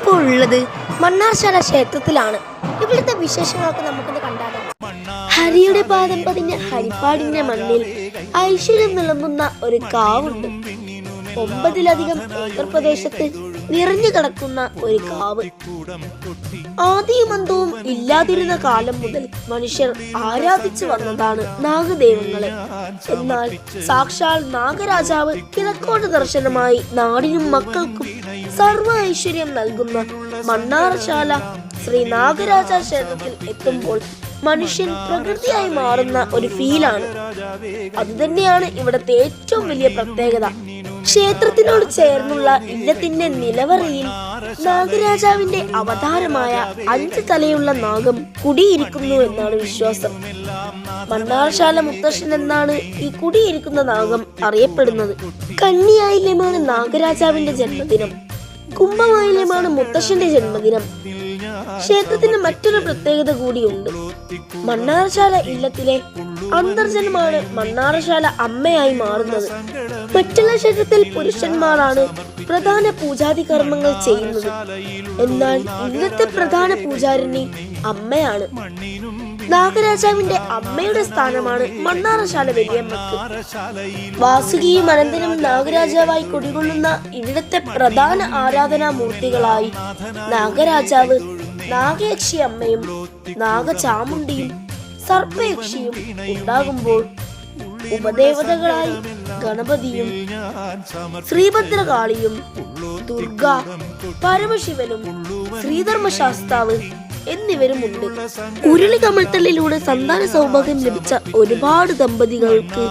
ഞാനിപ്പോൾ ഉള്ളത് മണ്ണാർശാല ക്ഷേത്രത്തിലാണ്. ഇവിടുത്തെ വിശേഷങ്ങളൊക്കെ നമുക്കൊന്ന് കണ്ടാലോ. ഹരിയുടെ പാദം പതിഞ്ഞ ഹരിപ്പാടിന്റെ മണ്ണിൽ ഐശ്വര്യം വിളമ്പുന്ന ഒരു കാവുണ്ട്. 9-ലധികം ഏക്കർ പ്രദേശത്ത് നിറഞ്ഞു കിടക്കുന്ന ഒരു കാവ്. ആദിയും അന്തവും ഇല്ലാതിരുന്ന കാലം മുതൽ മനുഷ്യർ ആരാധിച്ചു വന്നതാണ് നാഗദൈവങ്ങളെ. എന്നാൽ സാക്ഷാൽ നാഗരാജാവ് കിഴക്കോട്ട് ദർശനമായി നാടിനും മക്കൾക്കും സർവ്വ ഐശ്വര്യം നൽകുന്ന മണ്ണാർശാല ശ്രീ നാഗരാജ ക്ഷേത്രത്തിൽ എത്തുമ്പോൾ മനുഷ്യൻ പ്രകൃതിയായി മാറുന്ന ഒരു ഫീലാണ്. അതുതന്നെയാണ് ഇവിടത്തെ ഏറ്റവും വലിയ പ്രത്യേകത. ക്ഷേത്രത്തിനോട് ചേർന്നുള്ള ഇല്ലത്തിന്റെ നിലവറയിൽ നാഗരാജാവിന്റെ അവതാരമായ 5 തലയുള്ള നാഗം കുടിയിരിക്കുന്നു എന്നാണ് വിശ്വാസം. മണ്ണാർശാല മുത്തശ്ശൻ എന്നാണ് ഈ കുടിയിരിക്കുന്ന നാഗം അറിയപ്പെടുന്നത്. കന്നിയായില്യമാണ് നാഗരാജാവിന്റെ ജന്മദിനം. കുംഭമായില്യമാണ് മുത്തശ്ശന്റെ ജന്മദിനം. ക്ഷേത്രത്തിന് മറ്റൊരു പ്രത്യേകത കൂടിയുണ്ട്. മണ്ണാർശാല ഇല്ലത്തിലെ അന്തർജനമാണ് മണ്ണാർശാല അമ്മയായി മാറുന്നത്. മറ്റുള്ള ക്ഷേത്രത്തിൽ പുരുഷന്മാരാണ് പ്രധാന പൂജാതി കർമ്മങ്ങൾ ചെയ്യുന്നത്. എന്നാൽ ഇന്നത്തെ പ്രധാന പൂജാരിണി അമ്മയാണ്. നാഗരാജാവിന്റെ അമ്മയുടെ സ്ഥാനമാണ് മണ്ണാർശാല വലിയമ്മക്ക്. വാസുകിയും അനന്തനും നാഗരാജാവായി കുടികൊള്ളുന്ന ഇവിടുത്തെ പ്രധാന ആരാധനാമൂർത്തികളായി നാഗരാജാവ്, നാഗയക്ഷി അമ്മയും നാഗചാമുണ്ടിയും സർപ്പയക്ഷിയും ഉണ്ടാകുമ്പോൾ ഉപദേവതകളായി ഗണപതിയും ശ്രീഭദ്രകാളിയും ദുർഗ, പരമശിവനും ശ്രീധർമ്മശാസ്താവ് എന്നിവരുമുണ്ട്. ഉരുളി കമഴ്ത്തലിലൂടെ സന്താന സൗഭാഗ്യം ലഭിച്ച ഒരുപാട് ദമ്പതികൾക്ക്